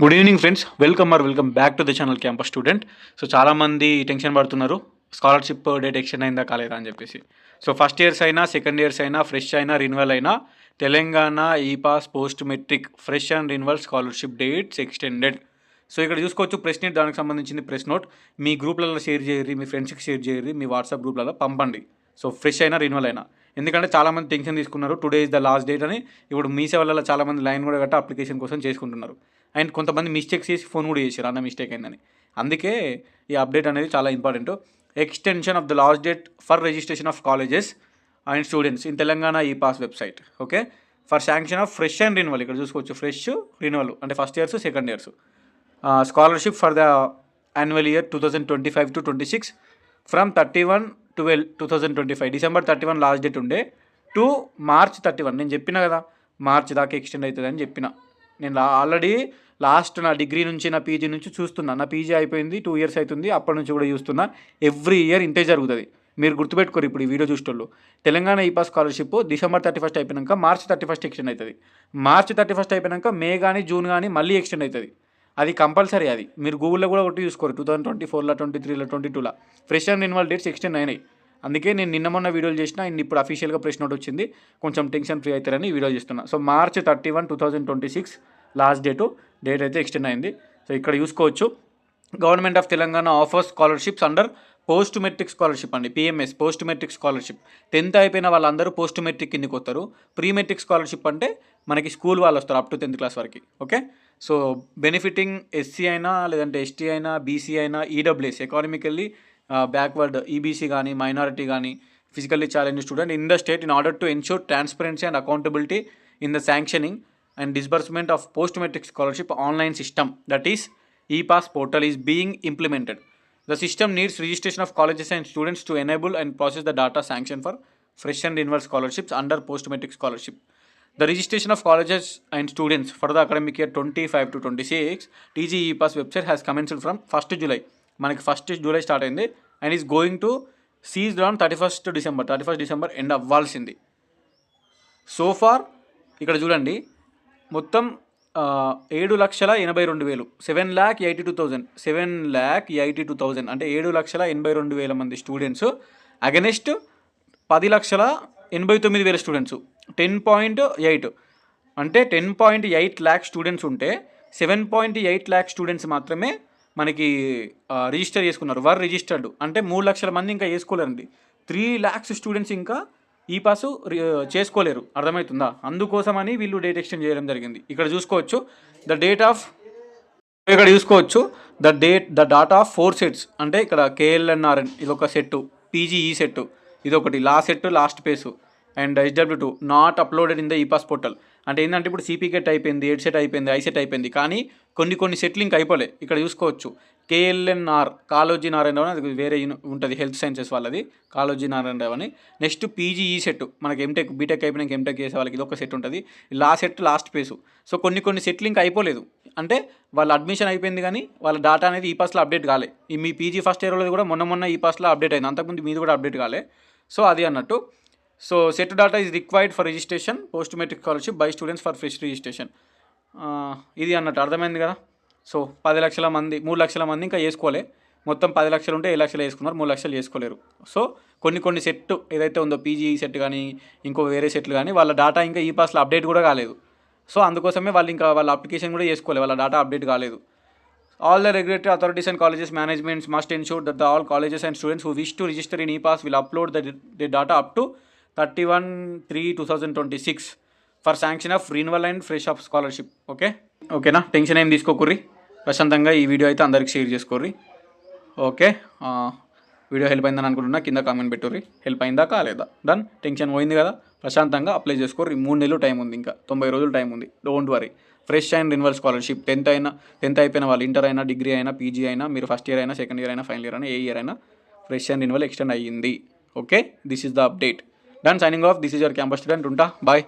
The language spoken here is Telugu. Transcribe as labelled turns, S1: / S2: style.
S1: Good evening friends, welcome back to the channel campus student. So చాలామంది టెన్షన్ పడుతున్నారు, స్కాలర్షిప్ డేట్ ఎక్స్టెండ్ అయిందా కాలేదా అని చెప్పేసి. సో ఫస్ట్ ఇయర్స్ అయినా, సెకండ్ ఇయర్స్ అయినా, ఫ్రెష్ అయినా, రిన్యువల్ అయినా Telangana epass post matric fresh and renewal scholarship dates extended. So ఇక్కడ చూసుకోవచ్చు ప్రెస్ నోట్, దానికి సంబంధించింది ప్రెస్ నోట్ మీ గ్రూప్లలో షేర్ చేయరు, మీ ఫ్రెండ్స్కి షేర్ చేయరు, మీ వాట్సాప్ గ్రూప్లలో పంపండి. సో ఫ్రెష్ అయినా, రిన్యువల్ అయినా, ఎందుకంటే చాలామంది టెన్షన్ తీసుకున్నారు today is the last date అని. ఇప్పుడు మీ సేవలలో చాలామంది లైన్ కూడా గట్రా అప్లికేషన్ కోసం చేసుకుంటున్నారు. అండ్ కొంతమంది మిస్టేక్స్ చేసి ఫోన్ కూడా చేశారు, అన్న మిస్టేక్ అయిందని. అందుకే ఈ అప్డేట్ అనేది చాలా important. Extension of the last date for registration of colleges and students in Telangana E pass website. Okay, for sanction of fresh and renewal. ఇక్కడ చూసుకోవచ్చు ఫ్రెష్, రిన్యువల్ అంటే first years, second years. Scholarship for the annual year 2025-26 from 31/12/2025 December 31 last date ఉండే టు March 31. నేను చెప్పిన కదా మార్చ్ దాకా ఎక్స్టెండ్ అవుతుంది అని చెప్పిన. నేను ఆల్రెడీ లాస్ట్ నా డిగ్రీ నుంచి, నా పీజీ నుంచి చూస్తున్నా. నా పీజీ అయిపోయింది 2 years అవుతుంది, అప్పటి నుంచి కూడా చూస్తున్నా. ఎవ్రీ ఇయర్ ఇంతే జరుగుతుంది. మీరు గుర్తుపెట్టుకోరు ఇప్పుడు ఈ వీడియో చూసేటోళ్ళు. తెలంగాణ ఈపాస్ స్కాలర్షిప్ December 31 అయిపోయాక March 31 ఎక్స్టెండ్ అవుతుంది. March 31 అయిపోయాక మే కానీ, జూన్ కానీ మళ్ళీ ఎక్స్టెండ్ అవుతుంది. అది కంపల్సరీ. అది మీరు గూగుల్లో కూడా కొట్టి చూసుకోరు. 2024లో, 23లో, 22లో fresh and renewal dates extend అయినాయి. అందుకే నేను నిన్న మొన్న వీడియోలు చేసిన, ఇప్పుడు అఫీషియల్గా ప్రెస్ నోట్ వచ్చింది, కొంచెం టెన్షన్ ఫ్రీ అవుతారని వీడియో చేస్తున్నా. సో March 31, 2026 లాస్ట్ డేట్ అయితే ఎక్స్టెండ్ అయింది. సో ఇక్కడ చూసుకోవచ్చు government of Telangana offers scholarships under post matric scholarship అండి, PMS post matric scholarship. 10th అయిపోయిన వాళ్ళందరూ పోస్ట్ మెట్రిక్ కిందకి వస్తారు. ప్రీ మెట్రిక్ స్కాలర్షిప్ అంటే మనకి స్కూల్ వాళ్ళు వస్తారు అప్ టు 10th క్లాస్ వరకు. ఓకే, సో బెనిఫిటింగ్ ఎస్సీ అయినా, లేదంటే ఎస్టీ అయినా, బీసీ అయినా, ఈడబ్ల్యూఎస్ ఎకానమికల్లీ బ్యాక్వర్డ్, ఈబీసీ కానీ, మైనారిటీ కానీ, physically challenge student in the state in order to ensure transparency and accountability in the sanctioning and disbursement of post-matric scholarship online system, that is ePass portal, is being implemented. The system needs registration of colleges and students to enable and process the data sanction for fresh and renewal scholarships under post-matric scholarship. The registration of colleges and students for the academic year 25-26 TG ePass website has commenced from 1st July. మనకి 1st July స్టార్ట్ అయింది and is going to cease on 31st December end అవ్వాల్సింది. సో ఫార్ ఇక్కడ చూడండి మొత్తం 7,82,000 7,82,000 అంటే 7,82,000 మంది స్టూడెంట్స్ అగెనెస్ట్ 10,89,000 స్టూడెంట్స్. 10.8 అంటే 10.8 lakh స్టూడెంట్స్ ఉంటే 7.8 lakh స్టూడెంట్స్ మాత్రమే మనకి రిజిస్టర్ చేసుకున్నారు. వర్ రిజిస్టర్డ్ అంటే 3 లక్షల మంది ఇంకా చేసుకోలేరండి. 3 lakhs స్టూడెంట్స్ ఇంకా ఈ పాసు చేసుకోలేరు. అర్థమవుతుందా? అందుకోసమని వీళ్ళు డేట్ ఎక్స్టెండ్ చేయడం జరిగింది. ఇక్కడ చూసుకోవచ్చు ద డాటా ఆఫ్ 4 sets. అంటే ఇక్కడ KLNRN ఇది ఒక సెట్, PGE సెట్ ఇది ఒకటి, last face and SW2 not uploaded in the epass portal. అంటే ఏంటంటే ఇప్పుడు CPCAT అయిపోయింది, EdSet అయిపోయింది, ISET అయిపోయింది, కానీ కొన్ని సెట్లు ఇంకా అయిపోలే. ఇక్కడ చూసుకోవచ్చు KLNR కాళోజీ నారాయణరావు అది వేరే ఉంటుంది, హెల్త్ సైన్సెస్ వాళ్ళది, కాళోజీ నారాయణరావు అని. నెక్స్ట్ PGE సెట్ మనకి ఎంటెక్, బీటెక్ అయిపోయినాక ఎంటెక్ చేసే వాళ్ళకి ఇది ఒక సెట్ ఉంటుంది. Last face. సో కొన్ని సెట్లు ఇంకా అయిపోలేదు. అంటే వాళ్ళ అడ్మిషన్ అయిపోయింది కానీ వాళ్ళ డేటా అనేది ఈపాస్లో అప్డేట్ కాలే. మీ PG ఫస్ట్ ఇయర్ వాళ్ళది కూడా మొన్న ఈపాస్లో అప్డేట్ అయింది, అంతకుముందు మీది కూడా అప్డేట్ కాలే. సో అది అన్నట్టు. So set data is required for registration post matric scholarship by students for fresh registration. ఇది అన్నట్టు అర్థమైంది కదా. సో 10 లక్షల మంది, 3 లక్షల మంది ఇంకా వేసుకోలే. మొత్తం 10 లక్షలు ఉంటే 7 లక్షలు వేసుకున్నారు, 3 లక్షలు చేసుకోలేరు. సో కొన్ని సెట్ ఏదైతే ఉందో PGE సెట్ కానీ ఇంకో వేరే సెట్లు కానీ వాళ్ళ డేటా ఇంకా ఈ పాస్లో అప్డేట్ కూడా కాలేదు. సో అందుకోసమే వాళ్ళు ఇంకా వాళ్ళ అప్లికేషన్ కూడా చేసుకోలేదు, వాళ్ళ డేటా అప్డేట్ కాలేదు. All the regulatory authorities and colleges managements must ensure that all colleges and students who wish to register in ePass will upload the data up to 31/3/2026 for sanction of renewal and fresh of scholarship. ఓకేనా, టెన్షన్ ఏం తీసుకోకుర్రి, ప్రశాంతంగా ఈ వీడియో అయితే అందరికి షేర్ చేసుకోర్రి. ఓకే, వీడియో హెల్ప్ అయిందని అనుకుంటున్నా, కింద కామెంట్ పెట్టుర్రి, హెల్ప్ అయిందా కాలేదా. డన్, టెన్షన్ పోయింది కదా, ప్రశాంతంగా అప్లై చేసుకోర్రి. 3 నెలలు టైం ఉంది, ఇంకా 90 రోజులు టైం ఉంది. Don't worry. Fresh and renewal scholarship 10th అయిపోయిన వాళ్ళు, ఇంటర్ అయినా, డిగ్రీ అయినా, PG అయినా, మీరు ఫస్ట్ ఇయర్ అయినా, సెకండ్ ఇయర్ అయినా, ఫైనల్ ఇయర్ అయినా, ఏ ఇయర్ అయినా ఫ్రెష్ అండ్ రిన్యువల్ ఎక్స్టెండ్ అయ్యింది. Okay, this is the update. Done, signing off. This is your campus student. ఉంటా, బాయ్.